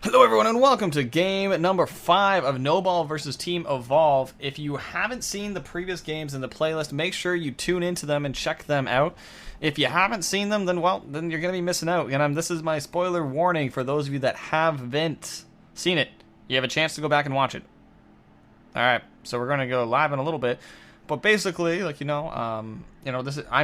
Hello everyone and welcome to game number 5 of No Ball versus Team Evolve. If you haven't seen the previous games in the playlist, make sure you tune into them and check them out. If you haven't seen them, then you're going to be missing out. And this is my spoiler warning for those of you that haven't seen it. You have a chance to go back and watch it. Alright, so we're going to go live in a little bit. But basically, I'm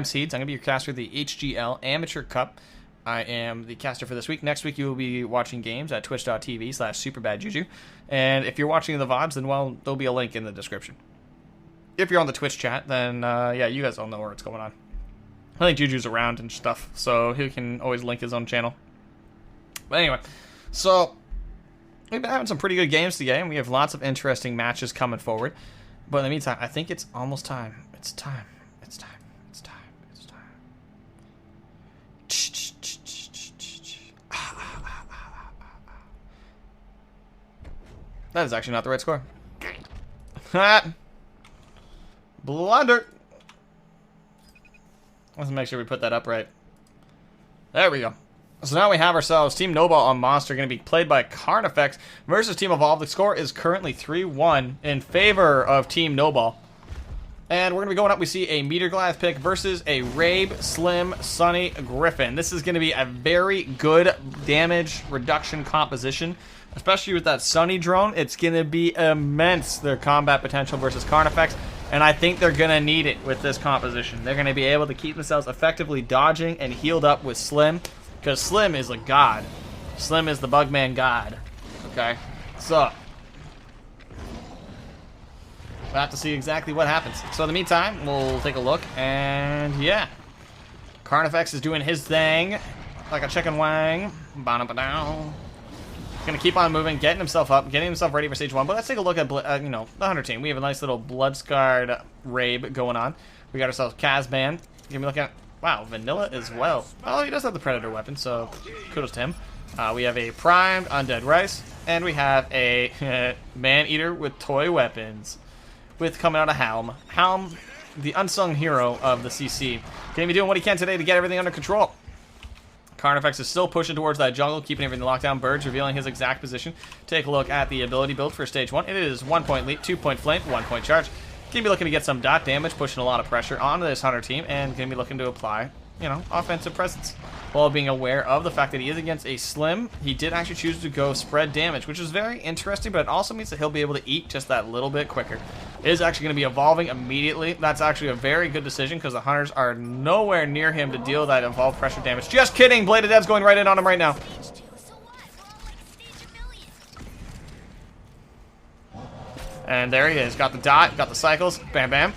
Seeds. I'm going to be your caster of the HGL Amateur Cup. I am the caster for this week. Next week, you will be watching games at twitch.tv/SuperBadJuju. And if you're watching the VODs, then, there'll be a link in the description. If you're on the Twitch chat, then, yeah, you guys all know where it's going on. I think Juju's around and stuff, so he can always link his own channel. But anyway, so we've been having some pretty good games today, and we have lots of interesting matches coming forward. But in the meantime, I think it's almost time. It's time. It's time. It's time. It's time. That is actually not the right score. Blunder. Let's make sure we put that up right. There we go. So now we have ourselves Team No Ball on Monster, going to be played by Carnifex versus Team Evolve. The score is currently 3-1 in favor of Team No Ball. And we're going to be going up. We see a Meteor Glass pick versus a Rabe, Slim, Sunny, Griffin. This is going to be a very good damage reduction composition. Especially with that Sunny drone, it's going to be immense, their combat potential versus Carnifex. And I think they're going to need it with this composition. They're going to be able to keep themselves effectively dodging and healed up with Slim. Because Slim is a god. Slim is the Bugman god. Okay? So we'll have to see exactly what happens. So in the meantime, we'll take a look. And yeah. Carnifex is doing his thing. Like a chicken wang. Ba-da-ba-dow. Gonna keep on moving, getting himself up, getting himself ready for stage 1. But let's take a look at the Hunter team. We have a nice little blood-scarred Rabe going on. We got ourselves Kazban. Give me a look at, wow, Vanilla as well. Oh, he does have the Predator weapon, so kudos to him. We have a primed Undead Rice, and we have a Man-Eater with toy weapons. With coming out of Helm. Helm, the unsung hero of the CC. Gonna be doing what he can today to get everything under control. Carnifex is still pushing towards that jungle, keeping everything locked down. Bird's revealing his exact position. Take a look at the ability build for stage 1. It is 1 point leap, 2 point flame, 1 point charge. Gonna be looking to get some dot damage, pushing a lot of pressure onto this Hunter team, and gonna be looking to apply, offensive presence. While being aware of the fact that he is against a Slim, he did actually choose to go spread damage, which is very interesting, but it also means that he'll be able to eat just that little bit quicker. It is actually going to be evolving immediately. That's actually a very good decision because the Hunters are nowhere near him to deal with that evolved pressure damage. Just kidding! Blade of Dead's going right in on him right now. And there he is. Got the dot, got the cycles. Bam, bam.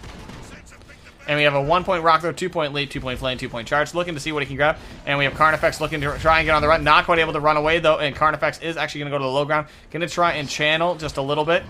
And we have a 1 point rock throw, 2 point leap, 2 point flame, 2 point charge. Looking to see what he can grab. And we have Carnifex looking to try and get on the run. Not quite able to run away, though. And Carnifex is actually going to go to the low ground. Going to try and channel just a little bit.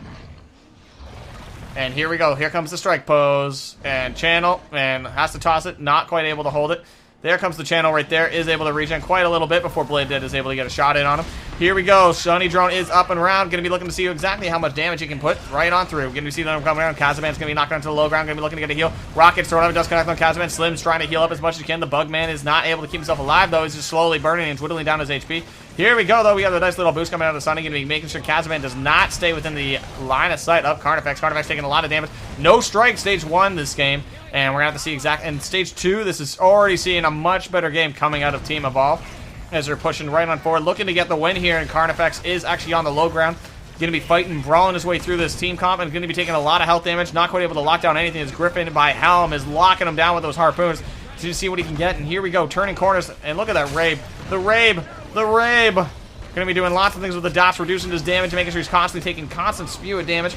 And here we go. Here comes the strike pose. And channel. And has to toss it. Not quite able to hold it. There comes the channel right there. Is able to regen quite a little bit before Blade Dead is able to get a shot in on him. Here we go. Sunny Drone is up and around. Going to be looking to see exactly how much damage he can put right on through. Going to see them coming around. Kazaman's going to be knocked onto the low ground. Going to be looking to get a heal. Rockets thrown up. Does connect on Kazaman. Slim's trying to heal up as much as he can. The Bugman is not able to keep himself alive, though. He's just slowly burning and whittling down his HP. Here we go, though. We have a nice little boost coming out of Sunny. Going to be making sure Kazaman does not stay within the line of sight of Carnifex. Carnifex taking a lot of damage. No strike stage 1 this game. And we're going to have to see exact... And stage 2, this is already seeing a much better game coming out of Team Evolve. As they're pushing right on forward. Looking to get the win here. And Carnifex is actually on the low ground. Going to be fighting, brawling his way through this team comp. And going to be taking a lot of health damage. Not quite able to lock down anything as Griffin by Helm is locking him down with those harpoons. To see what he can get. And here we go. Turning corners. And look at that Rabe. The Rabe. The Rabe. Going to be doing lots of things with the dots. Reducing his damage. Making sure he's constantly taking constant spew of damage.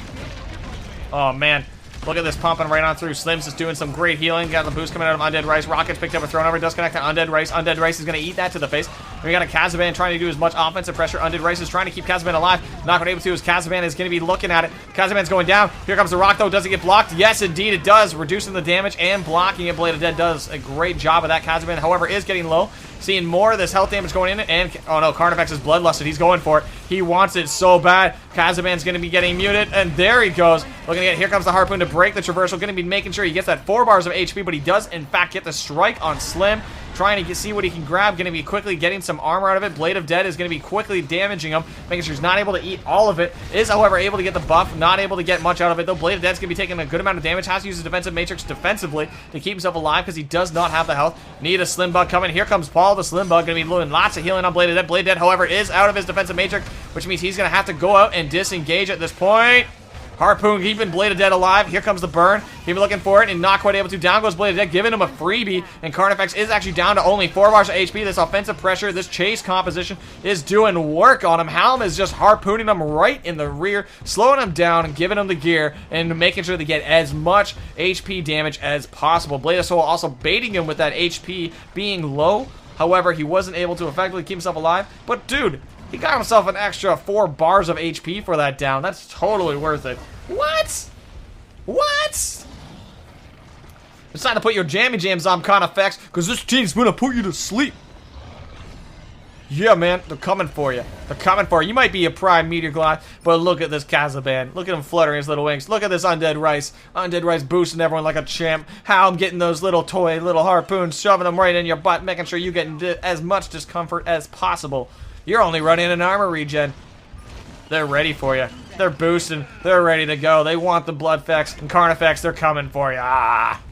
Oh, man. Look at this pumping right on through. Slim's is doing some great healing. Got the boost coming out of Undead Rice. Rockets picked up a thrown over. Does connect to Undead Rice. Undead Rice is going to eat that to the face. And we got a Kazaban trying to do as much offensive pressure. Undead Rice is trying to keep Kazaban alive. Not going to be able to as Kazaban is going to be looking at it. Kazaban's going down. Here comes the rock, though. Does it get blocked? Yes, indeed it does. Reducing the damage and blocking it. Blade of Dead does a great job of that. Kazaban, however, is getting low. Seeing more of this health damage going in, and oh no, Carnifex is bloodlusted. He's going for it. He wants it so bad. Kazaban's going to be getting muted, and there he goes. Looking at, here comes the harpoon to break the traversal. Going to be making sure he gets that 4 bars of HP, but he does in fact get the strike on Slim. trying to see what he can grab. Going to be quickly getting some armor out of it. Blade of Dead is going to be quickly damaging him, making sure he's not able to eat all of it. Is, however, able to get the buff. Not able to get much out of it, though. Blade of Dead's going to be taking a good amount of damage. Has to use his defensive matrix defensively to keep himself alive because he does not have the health. Need a Slim Bug coming. Here comes Paul, the Slim Bug. Going to be doing lots of healing on Blade of Dead. Blade of Dead, however, is out of his defensive matrix, which means he's going to have to go out and disengage at this point. Harpoon keeping Blade of Dead alive. Here comes the burn. He's looking for it and not quite able to. Down goes Blade of Dead, giving him a freebie. And Carnifex is actually down to only 4 bars of HP. This offensive pressure, this chase composition is doing work on him. Halm is just harpooning him right in the rear, slowing him down and giving him the gear and making sure to get as much HP damage as possible. Blade of Soul also baiting him with that HP being low. However, he wasn't able to effectively keep himself alive. But dude, he got himself an extra 4 bars of HP for that down. That's totally worth it. What? What? It's time to put your jammy jams on, Carnifex, because this team's gonna put you to sleep. Yeah, man, they're coming for you. They're coming for you. You might be a prime meteor glide, but look at this Kazaban. Look at him fluttering his little wings. Look at this Undead Rice. Undead Rice boosting everyone like a champ. How I'm getting those little toy, little harpoons, shoving them right in your butt, making sure you get as much discomfort as possible. You're only running an armor regen. They're ready for you. They're boosting. They're ready to go. They want the Bloodfex and Carnifex. They're coming for you. Ah.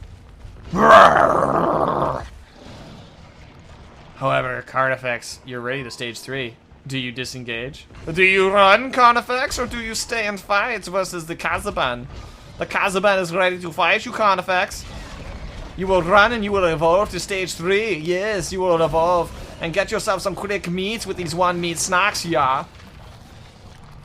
However, Carnifex, you're ready to stage 3. Do you disengage? Do you run, Carnifex, or do you stay and fight versus the Kazaban? The Kazaban is ready to fight you, Carnifex. You will run and you will evolve to stage 3. Yes, you will evolve. And get yourself some quick meats with these 1 meat snacks, yeah.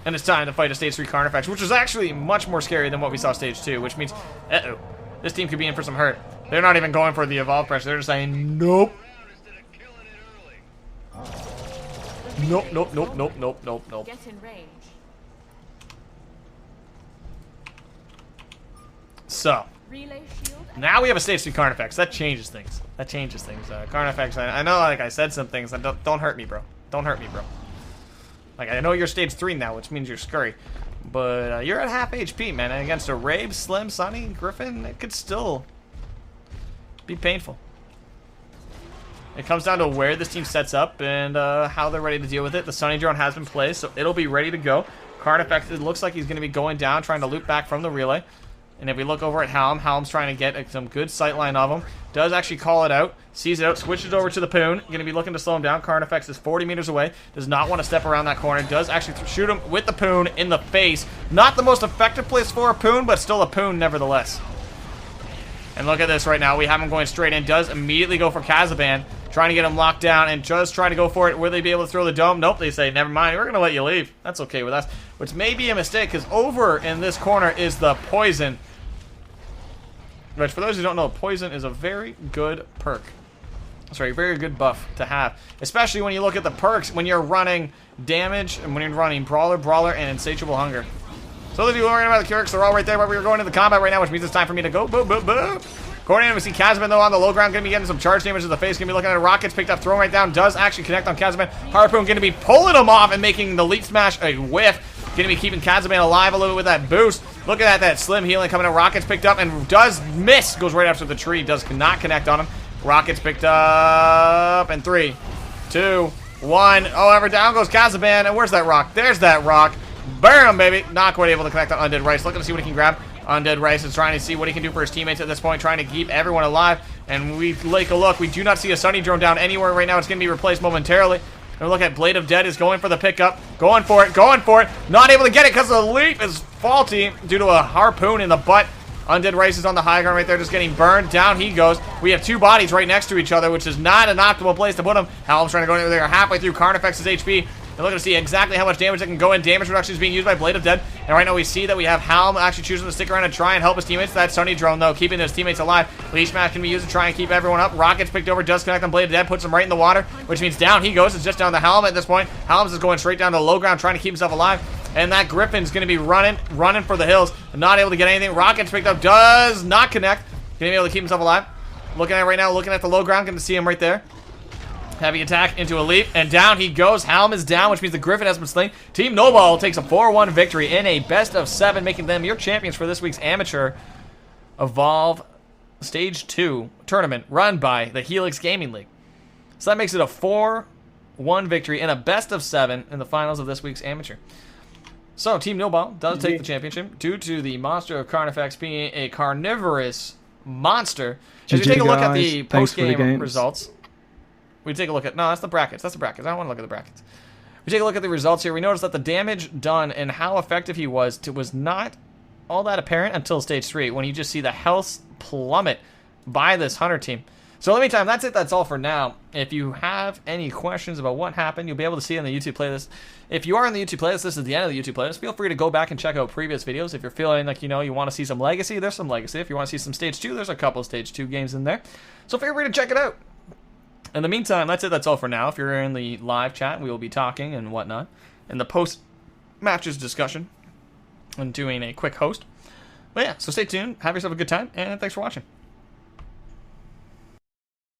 And it's time to fight a stage 3 Carnifex, which is actually much more scary than what we saw stage 2, which means, uh-oh, this team could be in for some hurt. They're not even going for the evolve pressure. They're just saying, nope. Nope, nope, nope, nope, nope, nope, nope. Get in range. So, Relay shield. now we have a stage 3 Carnifex. That changes things. That changes things. Carnifex, I know, like I said some things. Don't hurt me, bro. Don't hurt me, bro. Like, I know you're stage 3 now, which means you're scurry. But you're at half HP, man. And against a Rabe, Slim, Sunny, Griffin, it could still be painful. It comes down to where this team sets up and how they're ready to deal with it. The Sunny Drone has been placed, so it'll be ready to go. Carnifex, it looks like he's going to be going down, trying to loop back from the relay. And if we look over at Halm, Halm's trying to get some good sightline of him. Does actually call it out. Sees it out. Switches over to the Poon. Going to be looking to slow him down. Carnifex is 40 meters away. Does not want to step around that corner. Does actually shoot him with the Poon in the face. Not the most effective place for a Poon, but still a Poon nevertheless. And look at this right now. We have him going straight in. Does immediately go for Kazaban. Trying to get him locked down and just trying to go for it. Will they be able to throw the dome? Nope, they say, never mind. We're going to let you leave. That's okay with us. Which may be a mistake because over in this corner is the Poison. Which, for those who don't know, Poison is a very good perk. Sorry, very good buff to have. Especially when you look at the perks when you're running damage and when you're running Brawler, and Insatiable Hunger. So those of you who are worrying about the perks, they're all right there, but we're going into combat right now, which means it's time for me to go. Boom, boom, boom. Going in, we see Kazaban, though, on the low ground. Going to be getting some charge damage to the face. Going to be looking at rockets picked up, thrown right down. Does actually connect on Kazaban. Harpoon going to be pulling him off and making the leap smash a whiff. Going to be keeping Kazaban alive a little bit with that boost. Look at that Slim healing coming in. Rockets picked up and does miss. Goes right after the tree. Does not connect on him. Rockets picked up. And 3, 2, 1. Oh, ever down goes Kazaban. And where's that rock? There's that rock. Bam, baby. Not quite able to connect on Undead Rice. Looking to see what he can grab. Undead Rice is trying to see what he can do for his teammates at this point. Trying to keep everyone alive. And we take a look. We do not see a Sunny Drone down anywhere right now. It's going to be replaced momentarily. And look at Blade of Dead is going for the pickup. Going for it. Going for it. Not able to get it because the leap is faulty due to a harpoon in the butt. Undead Rice is on the high ground right there, just getting burned. Down he goes. We have 2 bodies right next to each other, which is not an optimal place to put them. Halm's trying to go in there halfway through Carnifex's HP. And looking to see exactly how much damage that can go in. Damage reduction is being used by Blade of Dead. And right now we see that we have Halm actually choosing to stick around and try and help his teammates. That Sunny Drone, though, keeping his teammates alive. Leash Smash can be used to try and keep everyone up. Rockets picked over, does connect on Blade of Dead, puts him right in the water, which means down he goes. It's just down the Halm at this point. Halm's is going straight down to low ground, trying to keep himself alive. And that Griffin's going to be running for the hills. Not able to get anything. Rockets picked up, does not connect. Going to be able to keep himself alive. Looking at it right now, looking at the low ground, going to see him right there. Heavy attack into a leap, and down he goes. Halm is down, which means the Griffin has been slain. Team Noble takes a 4-1 victory in a best of 7, making them your champions for this week's Amateur Evolve Stage 2 tournament run by the Helix Gaming League. So that makes it a 4-1 victory and a best of 7 in the finals of this week's amateur. So Team Nilball does take the championship due to the monster of Carnifex being a carnivorous monster. As we take a look at the post-game results, we take a look at... No, that's the brackets. That's the brackets. I don't want to look at the brackets. We take a look at the results here. We notice that the damage done and how effective he was not all that apparent until stage 3, when you just see the health plummet by this Hunter team. So in the meantime, that's it. That's all for now. If you have any questions about what happened, you'll be able to see it on the YouTube playlist. If you are in the YouTube playlist, this is the end of the YouTube playlist. Feel free to go back and check out previous videos. If you're feeling like, you want to see some Legacy, there's some Legacy. If you want to see some Stage 2, there's a couple of Stage 2 games in there. So feel free to check it out. In the meantime, that's it. That's all for now. If you're in the live chat, we will be talking and whatnot. In the post-matches discussion and doing a quick host. But yeah, so stay tuned. Have yourself a good time, and thanks for watching.